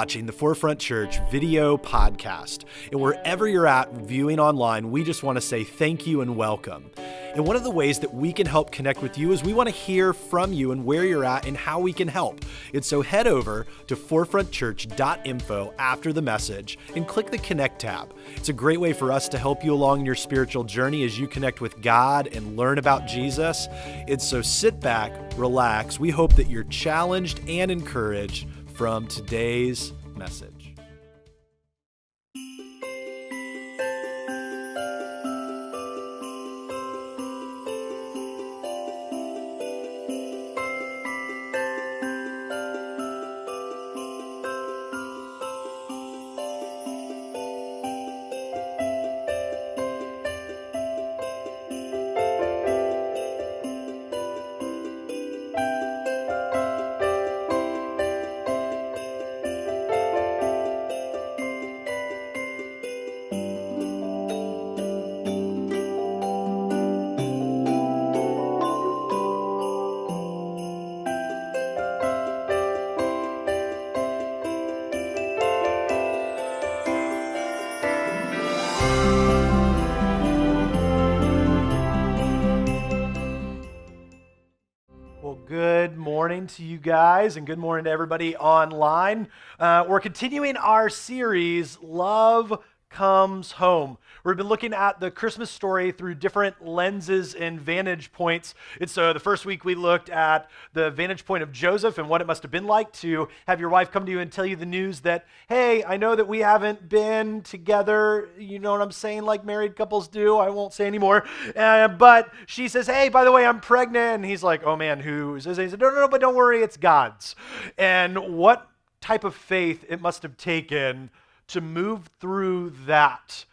watching the Forefront Church video podcast. And wherever you're at viewing online, we just want to say thank you and welcome. And one of the ways that we can help connect with you is we want to hear from you and where you're at and how we can help. And so head over to forefrontchurch.info after the message and click the Connect tab. It's a great way for us to help you along your spiritual journey as you connect with God and learn about Jesus. And so sit back, relax. We hope that you're challenged and encouraged from today's message. Good morning to you guys, and good morning to everybody online. We're continuing our series, Love Comes Home. We've been looking at the Christmas story through different lenses and vantage points. And so the first week we looked at the vantage point of Joseph and what it must have been like to have your wife come to you and tell you the news that, hey, I know that we haven't been together, you know what I'm saying, like married couples do. I won't say anymore. But she says, hey, by the way, I'm pregnant. And he's like, oh man, who's this? And he said, no, but don't worry, it's God's. And what type of faith it must have taken to move through that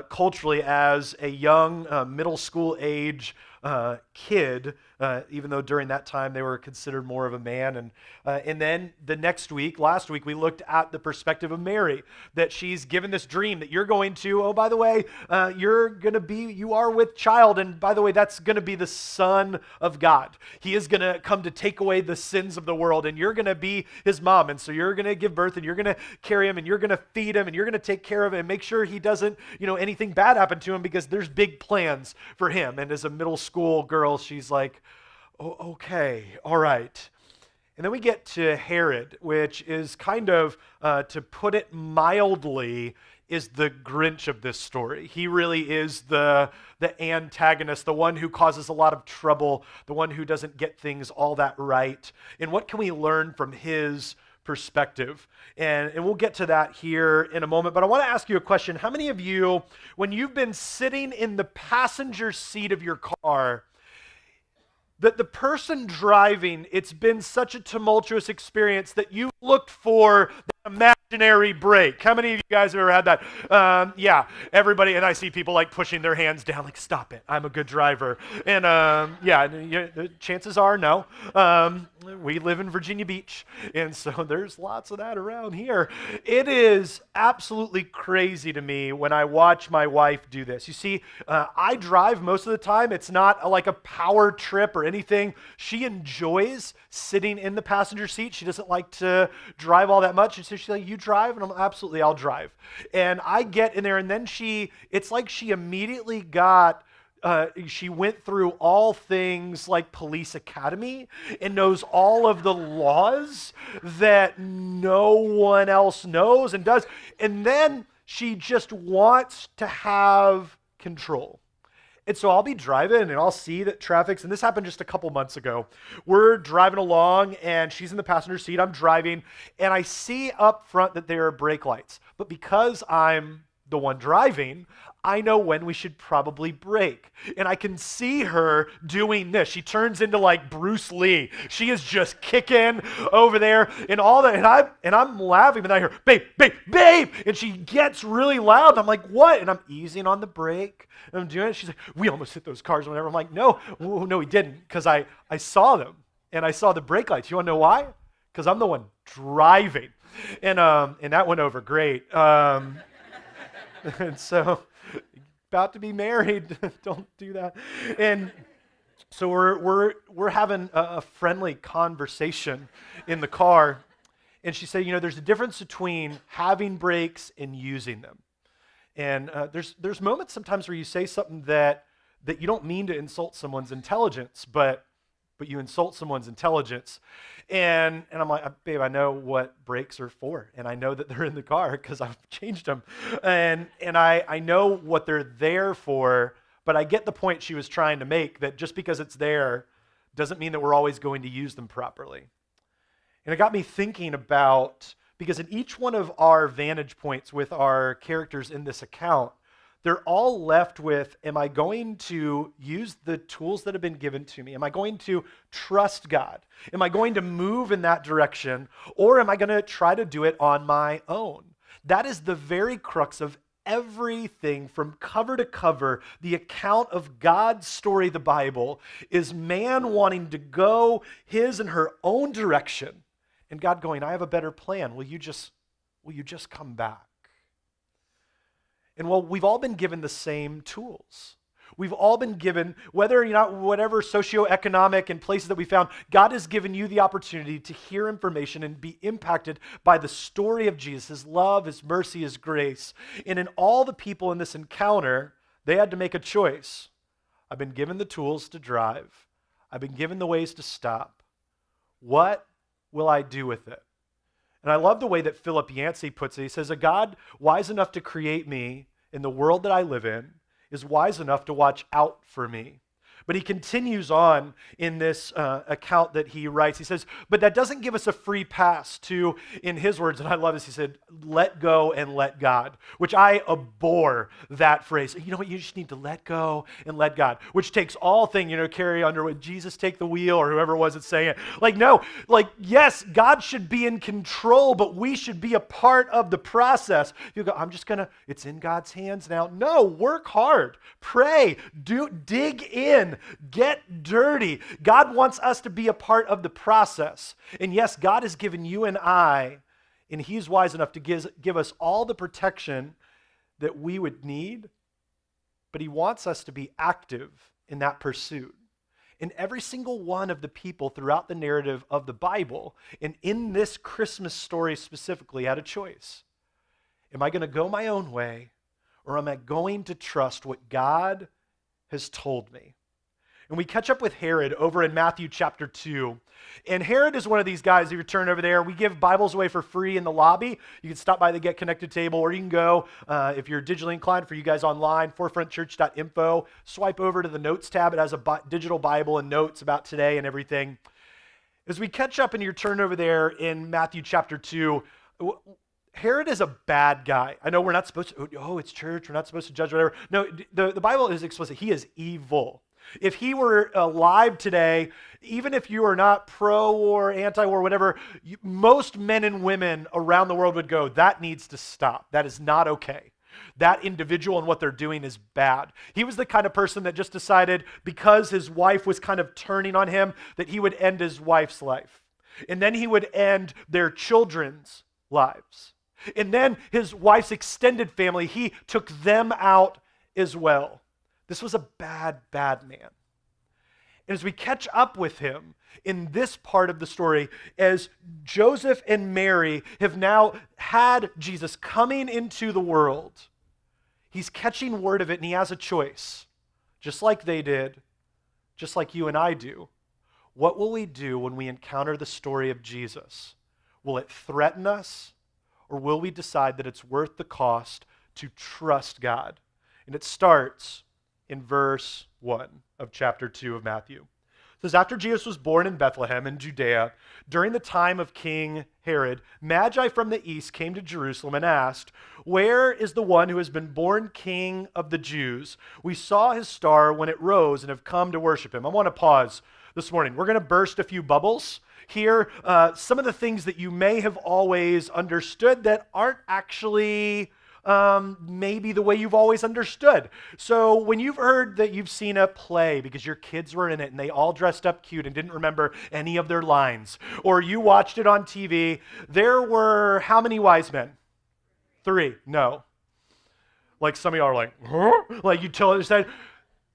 culturally as a young middle school age kid, even though during that time they were considered more of a man. And then the last week, we looked at the perspective of Mary, that she's given this dream that you're going to, oh, by the way, you are with child, and by the way, that's going to be the Son of God. He is going to come to take away the sins of the world, and you're going to be his mom, and so you're going to give birth, and you're going to carry him, and you're going to feed him, and you're going to take care of him, and make sure he doesn't, anything bad happen to him, because there's big plans for him. And as a middle school girl, she's like, oh, okay, all right. And then we get to Herod, which is kind of, to put it mildly, is the Grinch of this story. He really is the antagonist, the one who causes a lot of trouble, the one who doesn't get things all that right. And what can we learn from his perspective? And we'll get to that here in a moment, but I want to ask you a question. How many of you, when you've been sitting in the passenger seat of your car, that the person driving, it's been such a tumultuous experience that you looked for the imaginary brake? How many of you guys have ever had that? Yeah, everybody, and I see people like pushing their hands down, like, stop it, I'm a good driver. And the chances are no. We live in Virginia Beach, and so there's lots of that around here. It is absolutely crazy to me when I watch my wife do this. You see, I drive most of the time. It's not like a power trip or anything. She enjoys sitting in the passenger seat. She doesn't like to drive all that much. And so she's like, you drive? And I'm absolutely, I'll drive. And I get in there, and then it's like she immediately she went through all things like police academy and knows all of the laws that no one else knows and does. And then she just wants to have control. And so I'll be driving and I'll see that and this happened just a couple months ago. We're driving along and she's in the passenger seat, I'm driving, and I see up front that there are brake lights. But because I'm the one driving, I know when we should probably brake. And I can see her doing this. She turns into like Bruce Lee. She is just kicking over there and all that. And I'm laughing, and I hear, babe, babe, babe. And she gets really loud. I'm like, what? And I'm easing on the brake. And I'm doing it. She's like, we almost hit those cars or whatever. I'm like, no, we didn't. Because I saw them. And I saw the brake lights. You want to know why? Because I'm the one driving. And that went over great. And so, about to be married, don't do that. And so we're having a friendly conversation in the car, And she said, there's a difference between having breaks and using them. And there's moments sometimes where you say something that you don't mean to insult someone's intelligence, but you insult someone's intelligence. And I'm like, babe, I know what brakes are for, and I know that they're in the car because I've changed them. And I know what they're there for, but I get the point she was trying to make, that just because it's there doesn't mean that we're always going to use them properly. And it got me thinking about, because in each one of our vantage points with our characters in this account, they're all left with, am I going to use the tools that have been given to me? Am I going to trust God? Am I going to move in that direction? Or am I going to try to do it on my own? That is the very crux of everything from cover to cover. The account of God's story, the Bible, is man wanting to go his and her own direction, and God going, I have a better plan. Will you just come back? And well, we've all been given the same tools. We've all been given, whether you're not, whatever socioeconomic and places that we found, God has given you the opportunity to hear information and be impacted by the story of Jesus, his love, his mercy, his grace. And in all the people in this encounter, they had to make a choice. I've been given the tools to drive. I've been given the ways to stop. What will I do with it? And I love the way that Philip Yancey puts it. He says, a God wise enough to create me in the world that I live in is wise enough to watch out for me. But he continues on in this account that he writes. He says, but that doesn't give us a free pass to, in his words, and I love this, he said, let go and let God, which I abhor that phrase. You know what? You just need to let go and let God, which takes all things, Carrie Underwood, Jesus take the wheel, or whoever it was that's saying it. No, yes, God should be in control, but we should be a part of the process. You go, it's in God's hands now. No, work hard, pray, dig in. Get dirty. God wants us to be a part of the process. And yes, God has given you and I, and he's wise enough to give us all the protection that we would need, but he wants us to be active in that pursuit. And every single one of the people throughout the narrative of the Bible, and in this Christmas story specifically, had a choice. Am I going to go my own way, or am I going to trust what God has told me? And we catch up with Herod over in Matthew chapter 2. And Herod is one of these guys, if you turn over there, we give Bibles away for free in the lobby. You can stop by the Get Connected table, or you can go, if you're digitally inclined, for you guys online, forefrontchurch.info, swipe over to the Notes tab. It has a digital Bible and notes about today and everything. As we catch up and you're turned over there in Matthew chapter 2, Herod is a bad guy. I know we're not supposed to, it's church, we're not supposed to judge whatever. No, the Bible is explicit. He is evil. If he were alive today, even if you are not pro-war, anti-war, whatever, most men and women around the world would go, that needs to stop. That is not okay. That individual and what they're doing is bad. He was the kind of person that just decided, because his wife was kind of turning on him, that he would end his wife's life. And then he would end their children's lives. And then his wife's extended family, he took them out as well. This was a bad, bad man. And as we catch up with him in this part of the story, as Joseph and Mary have now had Jesus coming into the world, he's catching word of it, and he has a choice, just like they did, just like you and I do. What will we do when we encounter the story of Jesus? Will it threaten us, or will we decide that it's worth the cost to trust God? And it starts in verse 1 of chapter 2 of Matthew. It says, after Jesus was born in Bethlehem in Judea, during the time of King Herod, Magi from the east came to Jerusalem and asked, where is the one who has been born King of the Jews? We saw his star when it rose and have come to worship him. I want to pause this morning. We're going to burst a few bubbles here. Some of the things that you may have always understood that aren't actually maybe the way you've always understood. So when you've heard that you've seen a play because your kids were in it and they all dressed up cute and didn't remember any of their lines, or you watched it on TV, there were how many wise men? 3. No. Like some of y'all are like, huh? Like you totally understand.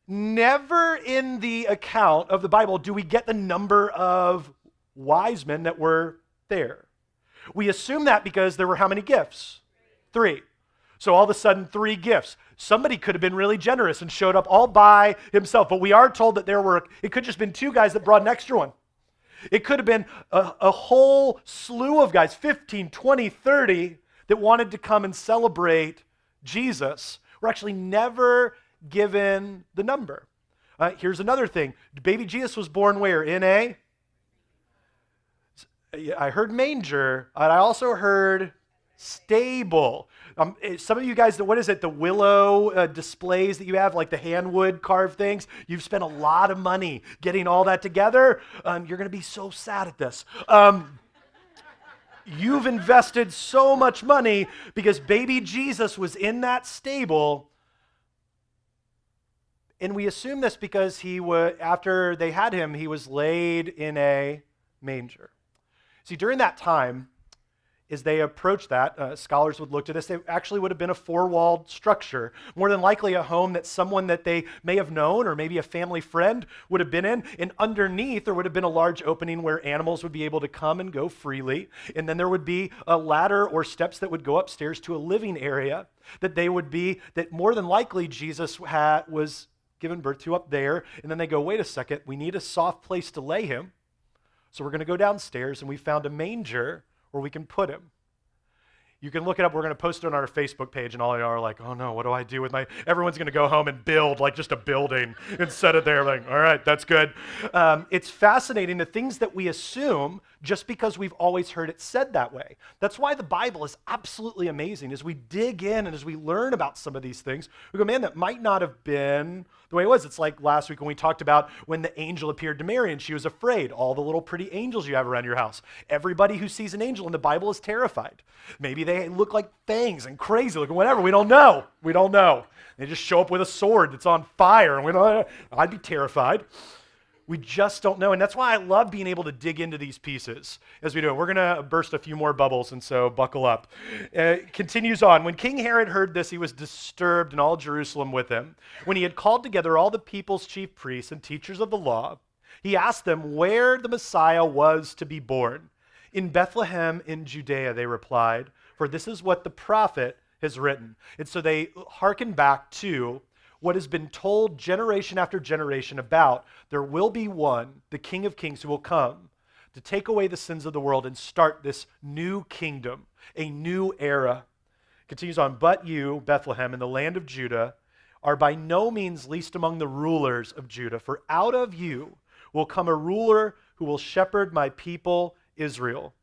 Never in the account of the Bible do we get the number of wise men that were there. We assume that because there were how many gifts? 3. So all of a sudden, 3 gifts. Somebody could have been really generous and showed up all by himself, but we are told that it could just been 2 guys that brought an extra one. It could have been a whole slew of guys, 15, 20, 30, that wanted to come and celebrate Jesus. We're actually never given the number. Here's another thing. Baby Jesus was born where? I heard manger, and I also heard stable. Some of you guys, what is it, the willow displays that you have, like the handwood carved things? You've spent a lot of money getting all that together. You're going to be so sad at this. You've invested so much money because baby Jesus was in that stable. And we assume this because after they had him, he was laid in a manger. See, during that time, as they approached that, scholars would look to this, it actually would have been a 4-walled structure, more than likely a home that someone that they may have known or maybe a family friend would have been in. And underneath, there would have been a large opening where animals would be able to come and go freely. And then there would be a ladder or steps that would go upstairs to a living area that more than likely Jesus was given birth to up there. And then they go, wait a second, we need a soft place to lay him. So we're going to go downstairs, and we found a manger where we can put him. You can look it up. We're going to post it on our Facebook page, and all of you are like, oh no, what do I do with everyone's going to go home and build like just a building instead of there like, all right, that's good. It's fascinating, the things that we assume just because we've always heard it said that way. That's why the Bible is absolutely amazing. As we dig in and as we learn about some of these things, we go, man, that might not have been the way it was. It's like last week when we talked about when the angel appeared to Mary and she was afraid. All the little pretty angels you have around your house. Everybody who sees an angel in the Bible is terrified. Maybe they look like fangs and crazy looking, whatever. We don't know. They just show up with a sword that's on fire. And I'd be terrified. We just don't know. And that's why I love being able to dig into these pieces as we do it. We're going to burst a few more bubbles, and so buckle up. It continues on. When King Herod heard this, he was disturbed, and all Jerusalem with him. When he had called together all the people's chief priests and teachers of the law, he asked them where the Messiah was to be born. In Bethlehem in Judea, they replied, for this is what the prophet has written. And so they hearken back to what has been told generation after generation about there will be one, the King of Kings, who will come to take away the sins of the world and start this new kingdom, a new era. Continues on, but you, Bethlehem, in the land of Judah, are by no means least among the rulers of Judah, for out of you will come a ruler who will shepherd my people Israel.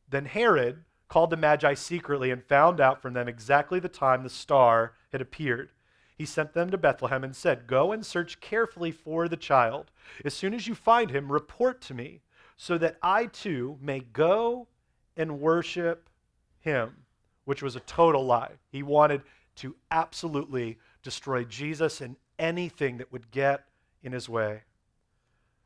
Then Herod called the Magi secretly and found out from them exactly the time the star had appeared. He sent them to Bethlehem and said, go and search carefully for the child. As soon as you find him, report to me, so that I too may go and worship him, which was a total lie. He wanted to absolutely destroy Jesus and anything that would get in his way.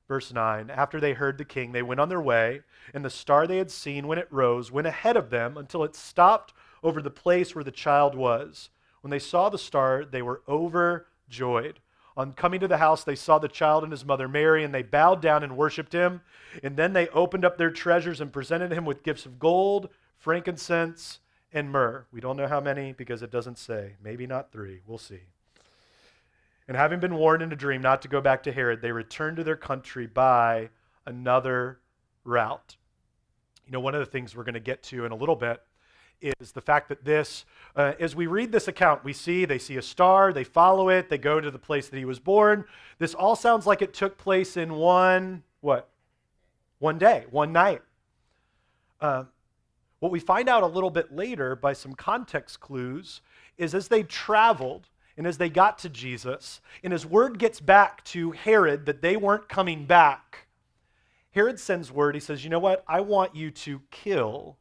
Verse 9, after they heard the king, they went on their way, and the star they had seen when it rose went ahead of them until it stopped over the place where the child was. When they saw the star, they were overjoyed. On coming to the house, they saw the child and his mother Mary, and they bowed down and worshipped him. And then they opened up their treasures and presented him with gifts of gold, frankincense, and myrrh. We don't know how many because it doesn't say. Maybe not 3. We'll see. And having been warned in a dream not to go back to Herod, they returned to their country by another route. You know, one of the things we're going to get to in a little bit is the fact that as we read this account, they see a star, they follow it, they go to the place that he was born. This all sounds like it took place in one day, one night. What we find out a little bit later by some context clues is as they traveled and as they got to Jesus, and as word gets back to Herod that they weren't coming back, Herod sends word. He says, you know what? I want you to kill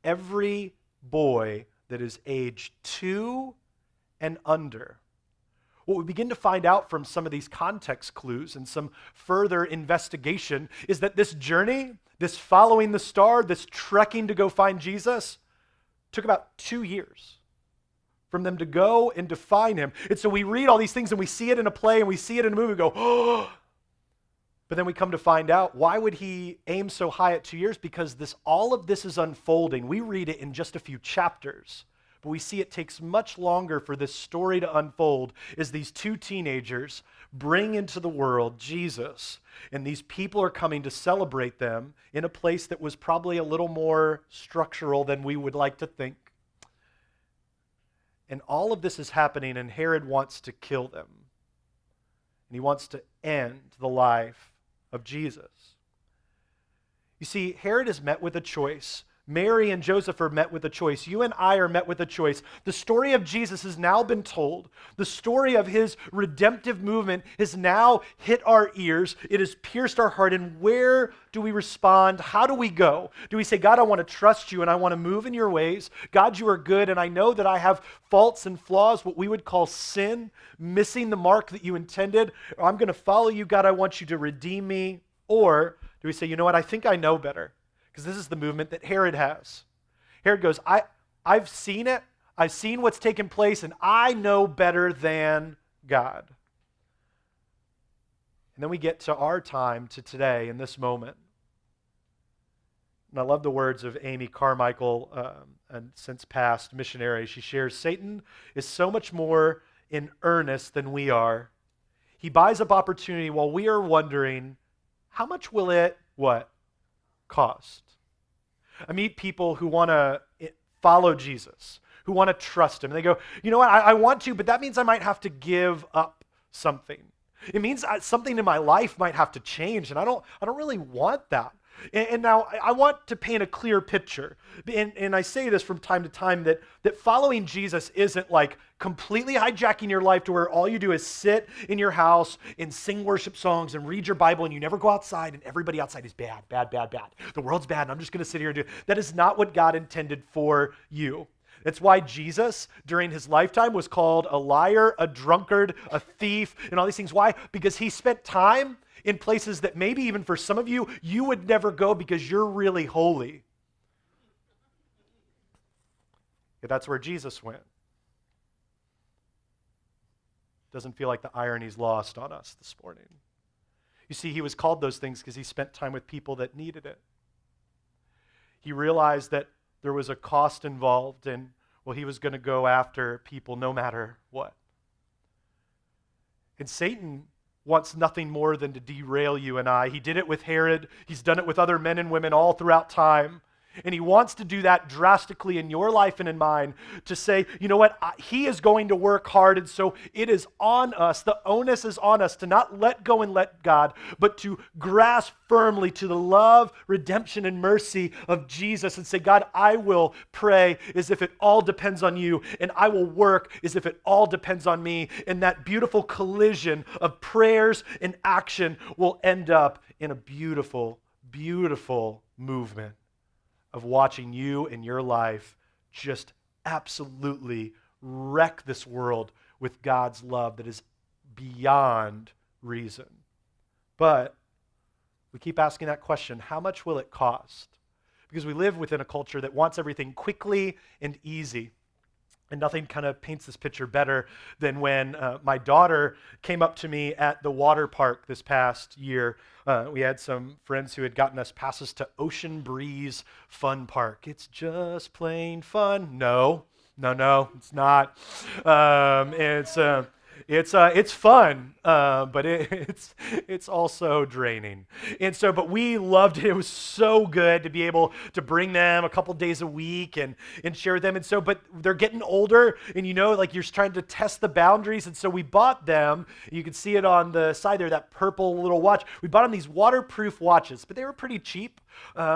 every boy that is aged 2 and under. What we begin to find out from some of these context clues and some further investigation is that this journey, this following the star, this trekking to go find Jesus, took about 2 years from them to go and to find him. And so we read all these things and we see it in a play and we see it in a movie and go, oh. But then we come to find out, why would he aim so high at 2 years? Because all of this is unfolding. We read it in just a few chapters, but we see it takes much longer for this story to unfold as these two teenagers bring into the world Jesus, and these people are coming to celebrate them in a place that was probably a little more structural than we would like to think. And all of this is happening, and Herod wants to kill them. And he wants to end the life of Jesus. You see, Herod is met with a choice. Mary and Joseph are met with a choice. You and I are met with a choice. The story of Jesus has now been told. The story of his redemptive movement has now hit our ears. It has pierced our heart. And where do we respond? How do we go? Do we say, God, I want to trust you and I want to move in your ways? God, you are good, and I know that I have faults and flaws, what we would call sin, missing the mark that you intended. I'm going to follow you, God. I want you to redeem me. Or do we say, you know what? I think I know better. Because this is the movement that Herod has. Herod goes, I've seen it. I've seen what's taken place, and I know better than God. And then we get to our time, to today, in this moment. And I love the words of Amy Carmichael, a since past missionary. She shares, Satan is so much more in earnest than we are. He buys up opportunity while we are wondering, how much will it, what? Cost. I meet people who want to follow Jesus, who want to trust him. And they go, you know what, I want to, but that means I might have to give up something. It means something in my life might have to change, and I don't really want that. And now I want to paint a clear picture. And I say this from time to time, that following Jesus isn't like completely hijacking your life to where all you do is sit in your house and sing worship songs and read your Bible, and you never go outside, and everybody outside is bad, bad, bad, bad. The world's bad, and I'm just going to sit here and do it. That is not what God intended for you. That's why Jesus, during his lifetime, was called a liar, a drunkard, a thief, and all these things. Why? Because he spent time in places that maybe even for some of you, you would never go because you're really holy. Yeah, that's where Jesus went. Doesn't feel like the irony's lost on us this morning. You see, he was called those things because he spent time with people that needed it. He realized that there was a cost involved, and, well, he was going to go after people no matter what. And Satan wants nothing more than to derail you and I. He did it with Herod. He's done it with other men and women all throughout time. And he wants to do that drastically in your life and in mine, to say, you know what, he is going to work hard, and so it is on us, the onus is on us to not let go and let God, but to grasp firmly to the love, redemption, and mercy of Jesus and say, God, I will pray as if it all depends on you, and I will work as if it all depends on me, and that beautiful collision of prayers and action will end up in a beautiful, beautiful movement of watching you and your life just absolutely wreck this world with God's love that is beyond reason. But we keep asking that question, how much will it cost? Because we live within a culture that wants everything quickly and easy. And nothing kind of paints this picture better than when my daughter came up to me at the water park this past year. We had some friends who had gotten us passes to Ocean Breeze Fun Park. It's just plain fun. No, it's not. It's fun, but it's also draining. And so, but we loved it. It was so good to be able to bring them a couple days a week and share with them. And so, but they're getting older, and like you're trying to test the boundaries. And so we bought them. You can see it on the side there, that purple little watch. We bought them these waterproof watches, but they were pretty cheap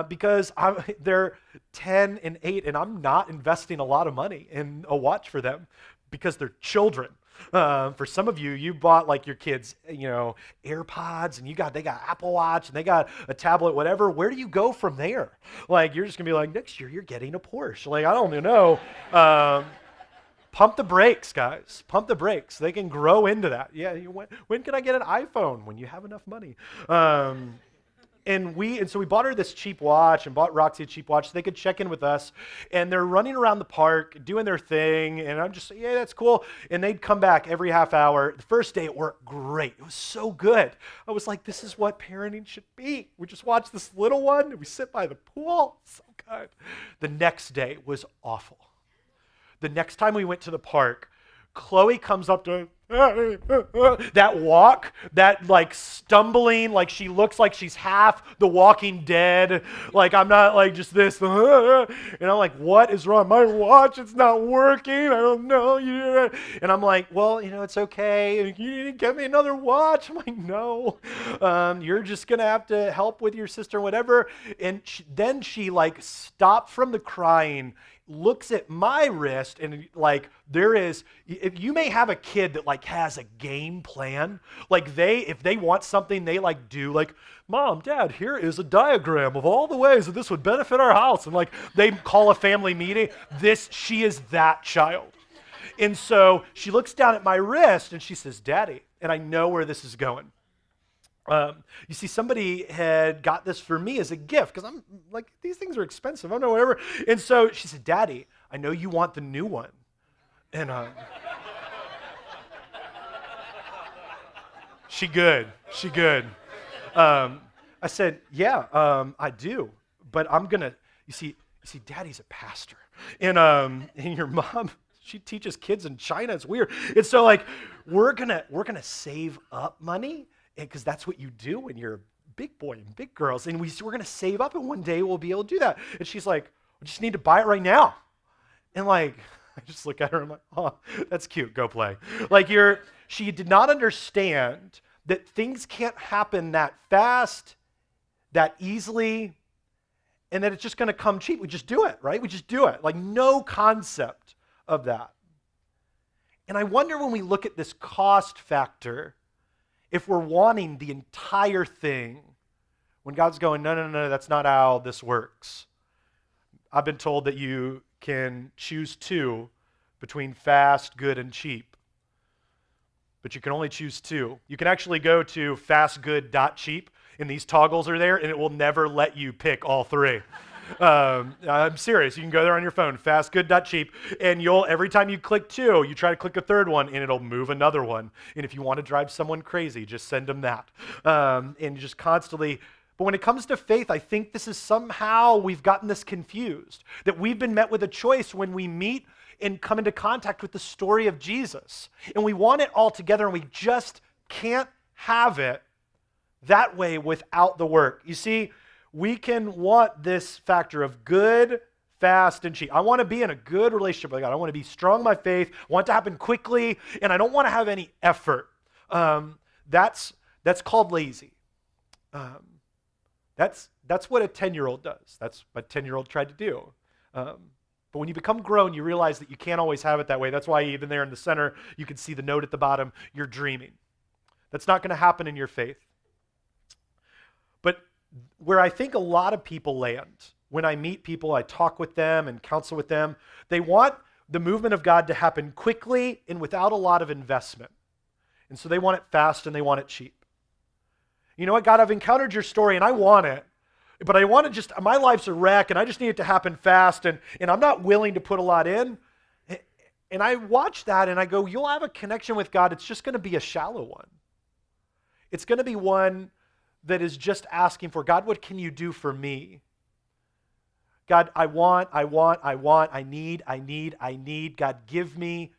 because they're 10 and 8, and I'm not investing a lot of money in a watch for them because they're children. For some of you, you bought like your kids, AirPods, and they got Apple Watch, and they got a tablet, whatever. Where do you go from there? Like, you're just gonna be like, next year you're getting a Porsche. Like, I don't even know. Pump the brakes, guys. Pump the brakes. They can grow into that. Yeah. When can I get an iPhone? When you have enough money. And so we bought her this cheap watch and bought Roxy a cheap watch so they could check in with us. And they're running around the park doing their thing. And I'm just, yeah, that's cool. And they'd come back every half hour. The first day it worked great. It was so good. I was like, this is what parenting should be. We just watch this little one and we sit by the pool. So good. The next day was awful. The next time we went to the park, Chloe comes up to that walk, that like stumbling, like she looks like she's half the Walking Dead. Like I'm not like just this. And I'm like, what is wrong? My watch, it's not working. I don't know. And I'm like, well, it's okay. You need to get me another watch. I'm like, no. You're just going to have to help with your sister, whatever. And then she like stopped from the crying, looks at my wrist, and like you may have a kid that like has a game plan. Like if they want something, they like do like, Mom, Dad, here is a diagram of all the ways that this would benefit our house. And like they call a family meeting. She is that child. And so she looks down at my wrist and she says, Daddy, and I know where this is going. You see, somebody had got this for me as a gift because I'm like, these things are expensive. I don't know, whatever. And so she said, Daddy, I know you want the new one. And she good. I said, yeah, I do. But I'm going to, you see, Daddy's a pastor. And your mom, she teaches kids in China. It's weird. And so like, we're gonna save up money, because that's what you do when you're a big boy and big girls. And we're going to save up, and one day we'll be able to do that. And she's like, we just need to buy it right now. And like, I just look at her and I'm like, oh, that's cute. Go play. Like she did not understand that things can't happen that fast, that easily, and that it's just going to come cheap. We just do it, right? We just do it. Like no concept of that. And I wonder when we look at this cost factor, if we're wanting the entire thing, when God's going, no, that's not how this works. I've been told that you can choose two between fast, good, and cheap. But you can only choose two. You can actually go to fastgood.cheap, and these toggles are there, and it will never let you pick all three. I'm serious. You can go there on your phone, fastgood.cheap, and every time you click two, you try to click a third one, and it'll move another one. And if you want to drive someone crazy, just send them that. And just constantly. But when it comes to faith, I think this is somehow we've gotten this confused, that we've been met with a choice when we meet and come into contact with the story of Jesus. And we want it all together, and we just can't have it that way without the work. You see, we can want this factor of good, fast, and cheap. I want to be in a good relationship with God. I want to be strong in my faith. I want it to happen quickly, and I don't want to have any effort. That's called lazy. That's what a 10-year-old does. That's what a 10-year-old tried to do. But when you become grown, you realize that you can't always have it that way. That's why even there in the center, you can see the note at the bottom, you're dreaming. That's not going to happen in your faith. But where I think a lot of people land, when I meet people, I talk with them and counsel with them, they want the movement of God to happen quickly and without a lot of investment. And so they want it fast and they want it cheap. You know what, God, I've encountered your story and I want it, but I want to my life's a wreck and I just need it to happen fast and I'm not willing to put a lot in. And I watch that and I go, you'll have a connection with God. It's just going to be a shallow one. It's going to be one that is just asking for, God, what can you do for me? God, I need. God, give me.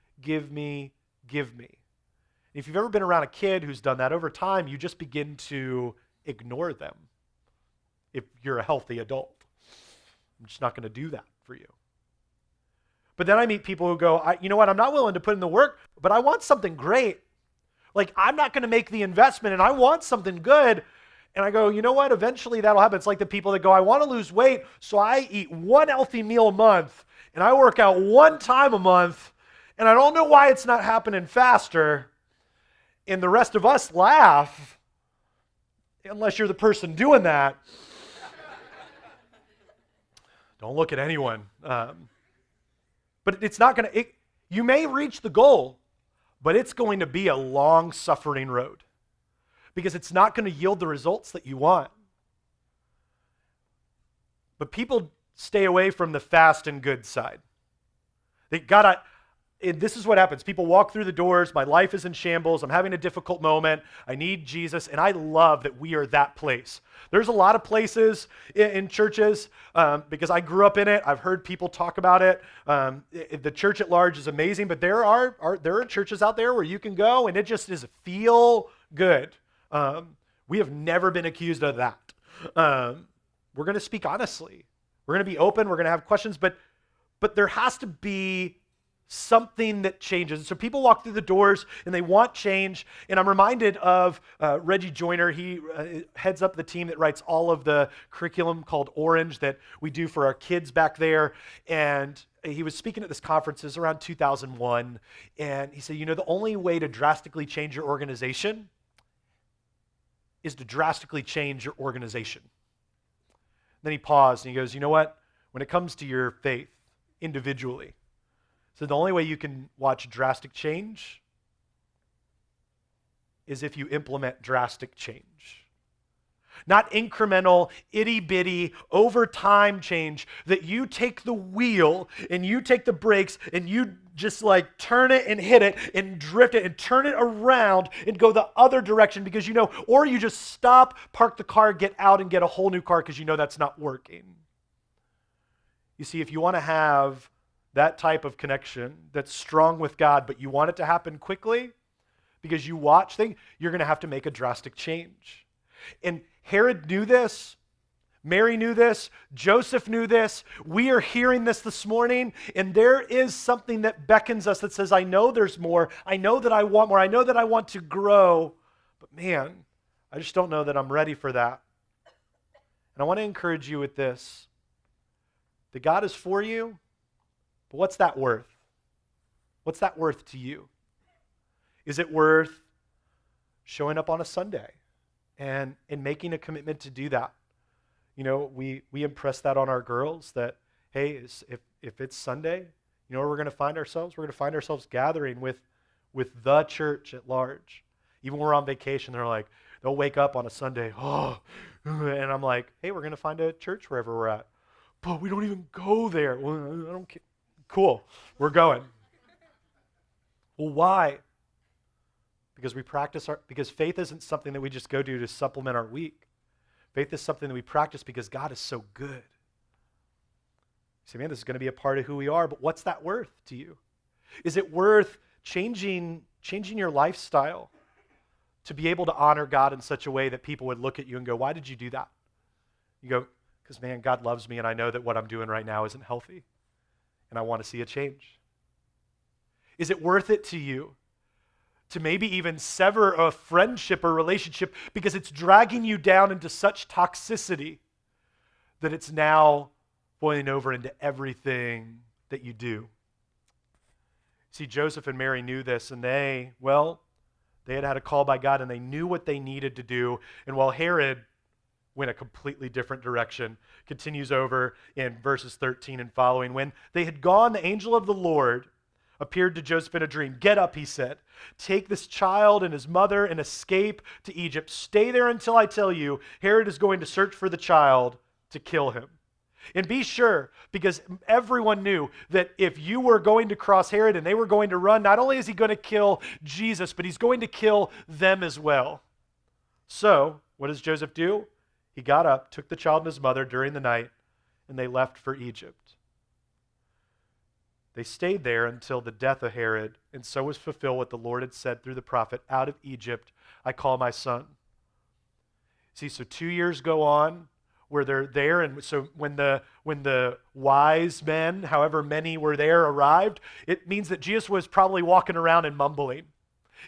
If you've ever been around a kid who's done that, over time, you just begin to ignore them. If you're a healthy adult, I'm just not going to do that for you. But then I meet people who go, you know what, I'm not willing to put in the work, but I want something great. Like, I'm not going to make the investment, and I want something good. And I go, you know what, eventually that'll happen. It's like the people that go, I want to lose weight, so I eat one healthy meal a month, and I work out one time a month, and I don't know why it's not happening faster. And the rest of us laugh, unless you're the person doing that. Don't look at anyone. But it's not going to, you may reach the goal, but it's going to be a long suffering road because it's not going to yield the results that you want. But people stay away from the fast and good side. This is what happens. People walk through the doors. My life is in shambles. I'm having a difficult moment. I need Jesus. And I love that we are that place. There's a lot of places in churches because I grew up in it. I've heard people talk about it. The church at large is amazing, but there are churches out there where you can go and it just is feel good. We have never been accused of that. We're going to speak honestly. We're going to be open. We're going to have questions, but there has to be something that changes. So people walk through the doors and they want change. And I'm reminded of Reggie Joyner. He heads up the team that writes all of the curriculum called Orange that we do for our kids back there. And he was speaking at this conference. It was around 2001. And he said, the only way to drastically change your organization is to drastically change your organization. Then he paused and he goes, you know what? When it comes to your faith individually, so the only way you can watch drastic change is if you implement drastic change. Not incremental, itty-bitty, over time change that you take the wheel and you take the brakes and you just like turn it and hit it and drift it and turn it around and go the other direction because or you just stop, park the car, get out and get a whole new car because that's not working. You see, if you want to have that type of connection that's strong with God, but you want it to happen quickly because you watch things, you're going to have to make a drastic change. And Herod knew this. Mary knew this. Joseph knew this. We are hearing this morning, and there is something that beckons us that says, I know there's more. I know that I want more. I know that I want to grow, but man, I just don't know that I'm ready for that. And I want to encourage you with this, that God is for you. But what's that worth? What's that worth to you? Is it worth showing up on a Sunday and making a commitment to do that? We impress that on our girls that, hey, if it's Sunday, where we're going to find ourselves? We're going to find ourselves gathering with the church at large. Even when we're on vacation, they'll wake up on a Sunday, and I'm like, hey, we're going to find a church wherever we're at. But we don't even go there. Well, I don't care. Cool, we're going. Well, why? Because because faith isn't something that we just go to supplement our week. Faith is something that we practice because God is so good. You say, man, this is going to be a part of who we are, but what's that worth to you? Is it worth changing your lifestyle to be able to honor God in such a way that people would look at you and go, why did you do that? You go, because man, God loves me and I know that what I'm doing right now isn't healthy. And I want to see a change. Is it worth it to you to maybe even sever a friendship or relationship because it's dragging you down into such toxicity that it's now boiling over into everything that you do? See, Joseph and Mary knew this, and they had a call by God, and they knew what they needed to do. And while Herod went a completely different direction, continues over in verses 13 and following. When they had gone, the angel of the Lord appeared to Joseph in a dream. Get up, he said. Take this child and his mother and escape to Egypt. Stay there until I tell you. Herod is going to search for the child to kill him. And be sure, because everyone knew that if you were going to cross Herod and they were going to run, not only is he going to kill Jesus, but he's going to kill them as well. So, what does Joseph do? He got up, took the child and his mother during the night, and they left for Egypt. They stayed there until the death of Herod, and so was fulfilled what the Lord had said through the prophet, out of Egypt I call my son. See, so 2 years go on where they're there, and so when the wise men, however many were there, arrived, it means that Jesus was probably walking around and mumbling.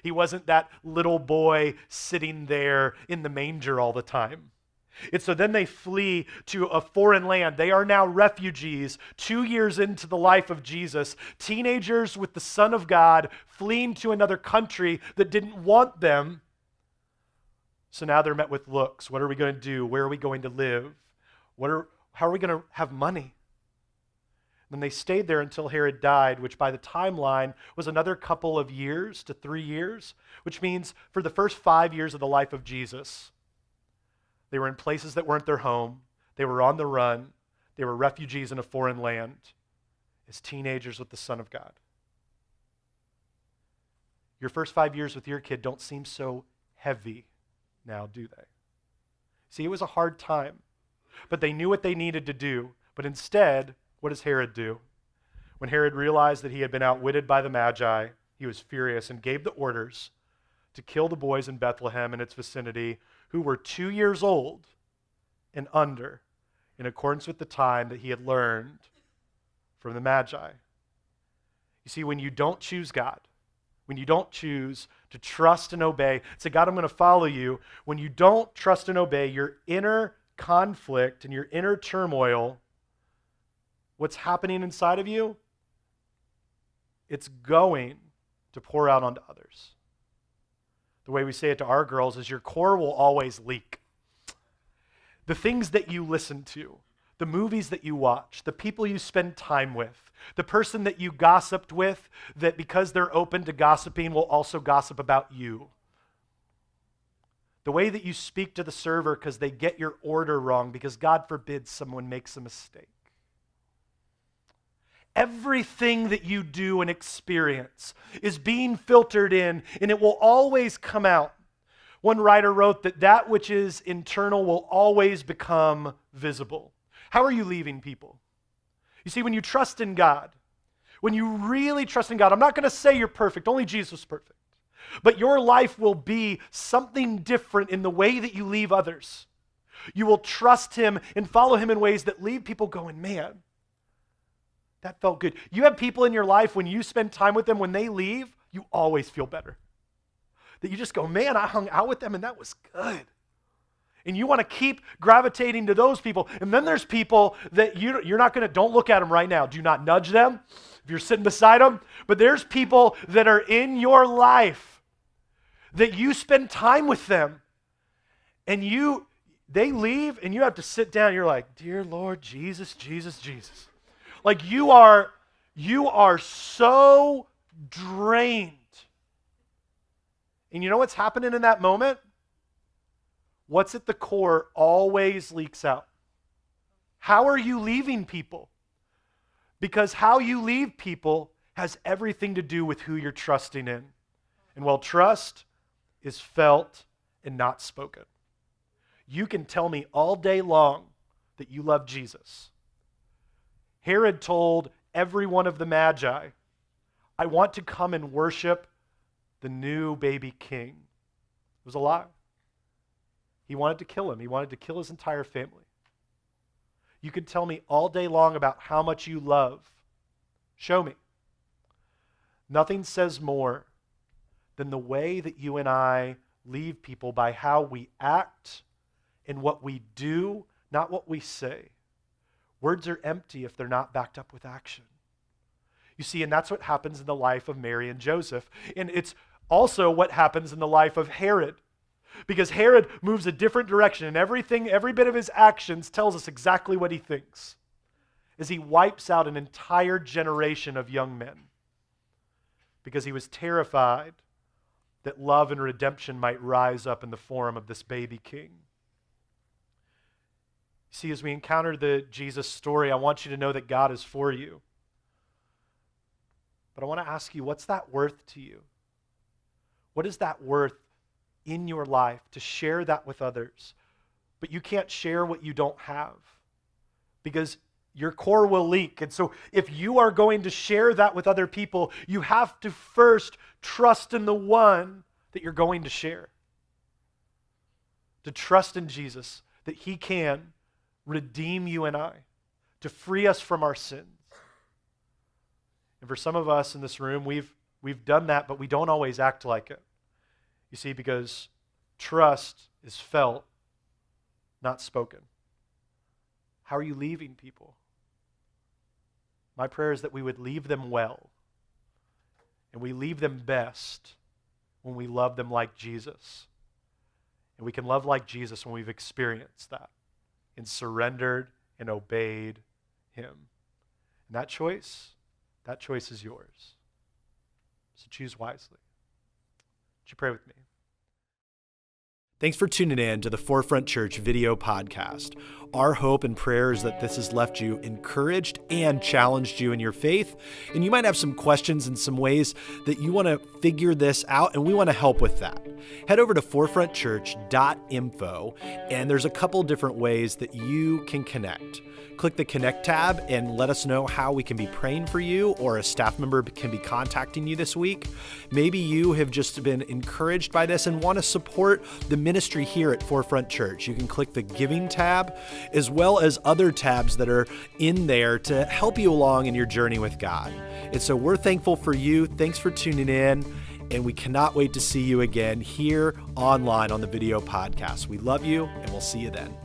He wasn't that little boy sitting there in the manger all the time. And so then they flee to a foreign land. They are now refugees 2 years into the life of Jesus, teenagers with the Son of God fleeing to another country that didn't want them. So now they're met with looks. What are we going to do? Where are we going to live? How are we going to have money? Then they stayed there until Herod died, which by the timeline was another couple of years to 3 years, which means for the first 5 years of the life of Jesus, they were in places that weren't their home. They were on the run. They were refugees in a foreign land as teenagers with the Son of God. Your first 5 years with your kid don't seem so heavy now, do they? See, it was a hard time, but they knew what they needed to do. But instead, what does Herod do? When Herod realized that he had been outwitted by the Magi, he was furious and gave the orders to kill the boys in Bethlehem and its vicinity who were 2 years old and under, in accordance with the time that he had learned from the Magi. You see, when you don't choose God, when you don't choose to trust and obey, say, God, I'm going to follow you. When you don't trust and obey, your inner conflict and your inner turmoil, what's happening inside of you, it's going to pour out onto others. The way we say it to our girls is your core will always leak. The things that you listen to, the movies that you watch, the people you spend time with, the person that you gossiped with, that because they're open to gossiping will also gossip about you. The way that you speak to the server because they get your order wrong, because God forbid someone makes a mistake. Everything that you do and experience is being filtered in, and it will always come out. One writer wrote that which is internal will always become visible. How are you leaving people? You see, when you trust in God, when you really trust in God, I'm not going to say you're perfect, only Jesus was perfect, but your life will be something different in the way that you leave others. You will trust him and follow him in ways that leave people going, man, that felt good. You have people in your life, when you spend time with them, when they leave, you always feel better. That you just go, man, I hung out with them and that was good. And you want to keep gravitating to those people. And then there's people that you're not going to, don't look at them right now. Do not nudge them if you're sitting beside them. But there's people that are in your life that you spend time with them. And they leave and you have to sit down. You're like, dear Lord, Jesus, Jesus, Jesus. Like you are so drained. And you know what's happening in that moment? What's at the core always leaks out. How are you leaving people? Because how you leave people has everything to do with who you're trusting in. And while trust is felt and not spoken, you can tell me all day long that you love Jesus. Herod told every one of the Magi, I want to come and worship the new baby king. It was a lie. He wanted to kill him. He wanted to kill his entire family. You could tell me all day long about how much you love. Show me. Nothing says more than the way that you and I leave people by how we act and what we do, not what we say. Words are empty if they're not backed up with action. You see, and that's what happens in the life of Mary and Joseph. And it's also what happens in the life of Herod. Because Herod moves a different direction, and every bit of his actions tells us exactly what he thinks, as he wipes out an entire generation of young men, because he was terrified that love and redemption might rise up in the form of this baby king. See, as we encounter the Jesus story, I want you to know that God is for you. But I want to ask you, what's that worth to you? What is that worth in your life to share that with others? But you can't share what you don't have because your core will leak. And so if you are going to share that with other people, you have to first trust in the one that you're going to share. To trust in Jesus, that he can redeem you and I, to free us from our sins. And for some of us in this room, we've done that, but we don't always act like it. You see, because trust is felt, not spoken. How are you leaving people? My prayer is that we would leave them well. And we leave them best when we love them like Jesus. And we can love like Jesus when we've experienced that and surrendered and obeyed him. And that choice is yours. So choose wisely. Would you pray with me? Thanks for tuning in to the Forefront Church video podcast. Our hope and prayer is that this has left you encouraged and challenged you in your faith. And you might have some questions and some ways that you want to figure this out, and we want to help with that. Head over to forefrontchurch.info, and there's a couple different ways that you can connect. Click the Connect tab and let us know how we can be praying for you, or a staff member can be contacting you this week. Maybe you have just been encouraged by this and want to support the ministry here at Forefront Church. You can click the Giving tab, as well as other tabs that are in there to help you along in your journey with God. And so we're thankful for you. Thanks for tuning in, and we cannot wait to see you again here online on the video podcast. We love you, and we'll see you then.